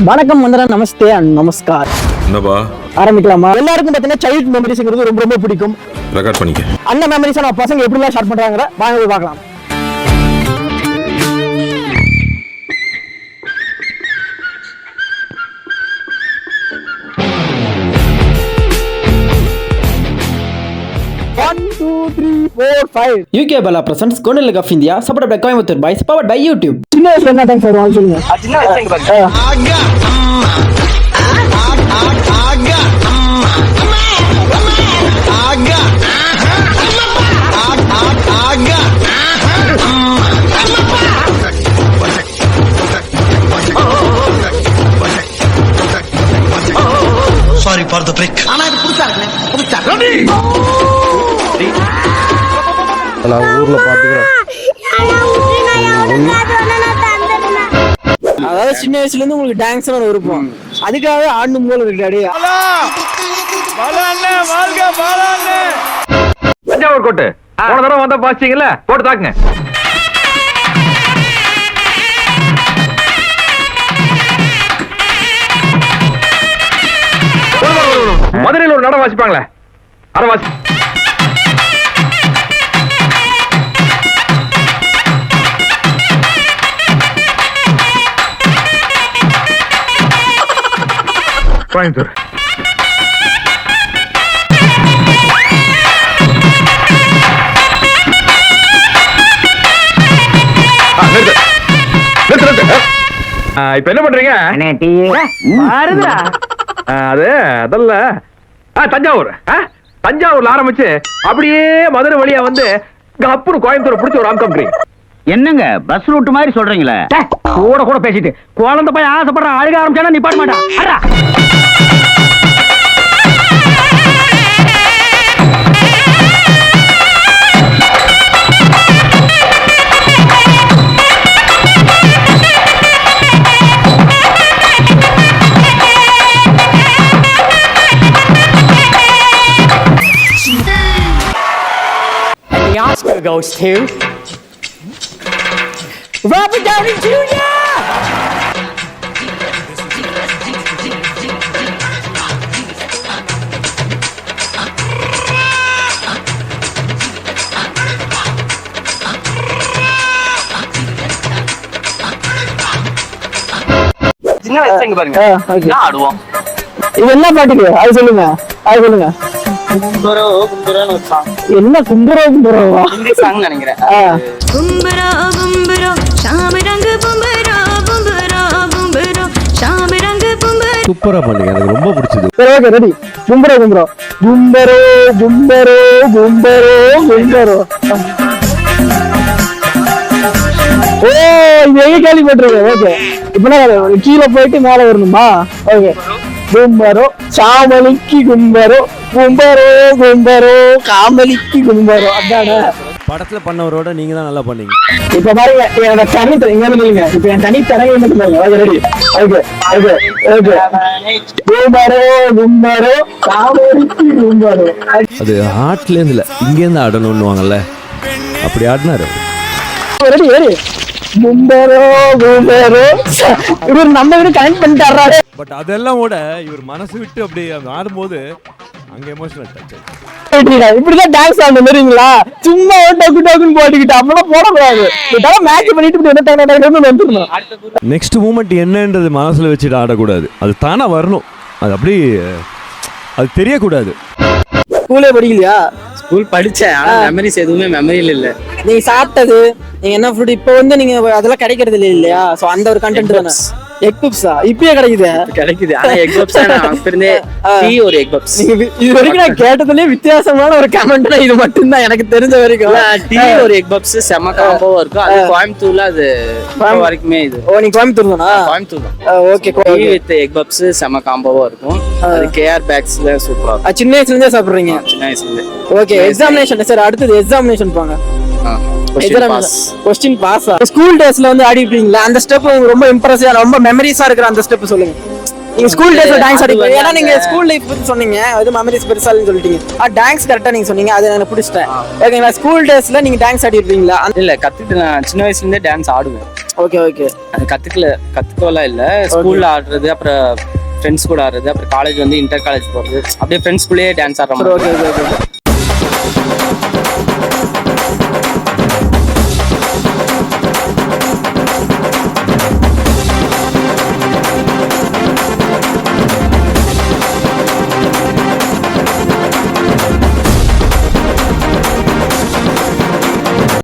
வணக்கம் வந்தனம், நமஸ்தே அண்ட் நமஸ்கார். என்னப்பா ஆரம்பிக்கலாமா? எல்லாருக்கும் பார்த்தீங்கன்னா சைல்ட் மெமரிஸ்ங்கிறது ரொம்ப ரொம்ப பிடிக்கும். ரெக்கார்ட் பண்ணிக்க. அந்த மெமரிஸை நம்ம பசங்க எப்படிலாம் ஷேர் பண்றாங்க வாங்க போய் பார்க்கலாம். UK Bella presents Golden League of India, supported by Coimbatore Boys, powered by YouTube. சின்ன வயசுல என்ன டைம் சார் சொல்லுங்க. சின்ன வயசுல பாருங்க. Sorry for the break. ஆனா இது புதுசா இருக்குல்ல. நான் ஊர்ல பாத்துக்கிறேன். அதாவது சின்ன வயசுல இருந்து உங்களுக்கு டான்ஸ் விருப்பம், அதுக்காக ஆண்டு மூலம் இருக்காடி. தஞ்சாவூர் கோட்டு போன தடவை வந்தா பாத்தீங்கல்ல, போட்டு தாக்குங்க. மதுரையில் ஒரு நடம் வாசிப்பாங்களே, அரவாசி. கோயம்புத்தூர் இப்ப என்ன பண்றீங்க? அது அதல்ல, தஞ்சாவூர். தஞ்சாவூர்ல ஆரம்பிச்சு அப்படியே மதுரை வழியா வந்து அப்புறம் கோயம்புத்தூர் பிடிச்ச ஒரு அம்கம். என்னங்க பஸ் ரூட் மாதிரி சொல்றீங்களே? கூட கூட பேசிட்டு குழந்தை போய் ஆசைப்படுற அழுக ஆரம்பிச்சானா நிப்பாட்ட மாட்டான். The Oscar goes to Robert Downey Jr. சின்ன வயசுல இங்க பாருங்க, நான் ஆடுவோம். இது என்ன பாட்டுக்கு அது சொல்லுங்க, அது சொல்லுங்க. கும்பரோ கும்பரோன்னு ஒரு சாங். என்ன கும்பரோ கும்பரோவா? ஹிந்தி சாங் நினைக்கிறேன். கும்பரோ கும்பரோ ஷாம் ரங்க கும்பரோ கும்பரோ கும்பரோ ஷாம் ரங்க கும்பரோ. சூப்பரா பண்ணீங்க, எனக்கு ரொம்ப பிடிச்சது. சரி, ஓகே, ரெடி. கும்பரோ கும்பரோ கும்பரோ கும்பரோ கும்பரோ கும்பரோ. ஓ, இது எங்க கேள்விப்பட்டிருக்கேன். ஓகே, இப்ப கீழே போயிட்டு மேல வரணுமா? ஓகே. கும்பரோ சாமலிக்கு கும்பரோ கும்பரோ கும்பரோ காமலிக்கு கும்பரோ. அதான படத்துல பண்ணவரோட நீங்க தான் நல்லா பண்ணீங்க. இப்ப பாருங்க, என்னோட தனி இங்க இல்லைங்க. இப்ப என் தனி திறமை மட்டும் பாருங்க. Okay, ready. Okay okay okay. கும்பரோ கும்பரோ காமலிக்கு கும்பரோ. அது ஹார்ட்ல இருந்து இல்ல, இங்க இருந்து ஆடணும்னுவாங்கல்ல, அப்படி ஆடினாரு. Ready ready. கும்பரோ கும்பரோ இவர் நம்ம வீடு கனெக்ட் பண்ணிட்டாரு. பட் அதெல்லாம் கூட இவர் மனசு விட்டு அப்படி ஆடும்போது அங்க எமோஷனல் டச். இப்படிதான் டான்ஸ் ஆடணும் தெரியுங்களா? சும்மா டக்கு டக்குன்னு போட்டுக்கிட்டு அப்பெல்லாம் போடக்கூடாது. இதெல்லாம் மேட்ச் பண்ணிட்டு வந்துடணும். நெக்ஸ்ட் மூமெண்ட் என்னன்றது மனசுல வச்சுட்டு ஆடக்கூடாது, அது தானா வரணும். அது அப்படி அது தெரியக்கூடாது. ஸ்கூலே படிக்கலையா? ஸ்கூல் படிச்சேன், ஆனா மெமரிஸ் எதுவுமே மெமரியில இல்ல. நீங்க சாப்பிட்டது, நீங்க என்ன ஃபுட் இப்ப நீங்க அதெல்லாம் கிடைக்கிறது இல்லையா? சோ அந்த ஒரு கண்டென்ட் தானே. எக் பப்ஸா இப்பயே கிடைக்குது? ஆனா எக் பப்ஸ் நான் அப்பறதே டீ ஒரு எக் பப்ஸ். இது வரைக்கும் நான் கேட்டதுலயே வித்தியாசமான ஒரு கமெண்ட்னா இது மட்டும் தான் எனக்கு தெரிஞ்ச வரைக்கும். டீ ஒரு எக் பப்ஸ் செம காம்போவா இருக்கும். அது கோயம்புத்தூர்ல அது வரைக்குமே இது. ஓ, நீ கோயம்புத்தூர் தானா? கோயம்புத்தூர் தான். Okay. Tea with egg puffs செம காம்போவா இருக்கும். அது கேஆர் பேக்ஸ்ல சூப்பரா இருக்கும். சின்ன வயசுல இருந்தே சாப்பிடுறீங்க? சின்ன வயசுல இருந்தே. Okay, examination sir. அடுத்து எக்ஸாமினேஷன் போங்க. क्वेश्चन पास स्कूल डेस्ல வந்து ஆடி இருக்கீங்களா? அந்த ஸ்டெப் உங்களுக்கு ரொம்ப இம்ப்ரெசிவா ரொம்ப மெமரிஸா இருக்கிற அந்த ஸ்டெப் சொல்லுங்க. நீங்க ஸ்கூல் டேஸ்ல டான்ஸ் அது ஆடிப்பீங்க. ஏன்னா வந்து நீங்க ஸ்கூல் லைஃப் பத்தி சொன்னீங்க, அது மெமரிஸ் பெருசா இல்லைன்னு சொல்லிட்டீங்க. டான்ஸ் கரெக்டா நீங்க சொன்னீங்க, அது எனக்கு பிடிச்சிட்டேன். ஓகேங்களா, ஸ்கூல் டேஸ்ல நீங்க டான்ஸ் ஆடி இருப்பீங்களா? இல்ல கத்துட்டு நான் சின்ன வயசுல இருந்தே டான்ஸ் ஆடுவேன். Okay okay. அது கத்துக்கலாம் இல்ல, ஸ்கூல்ல ஆடுறது, அப்புறம் ஃப்ரெண்ட்ஸ் கூட ஆடுறது, அப்புறம் காலேஜ் வந்து இன்டர் காலேஜ் போறது, அப்படியே ஃப்ரெண்ட்ஸ்குள்ளேயே டான்ஸ் ஆடுற ஓகே மாதிரி. Okay okay.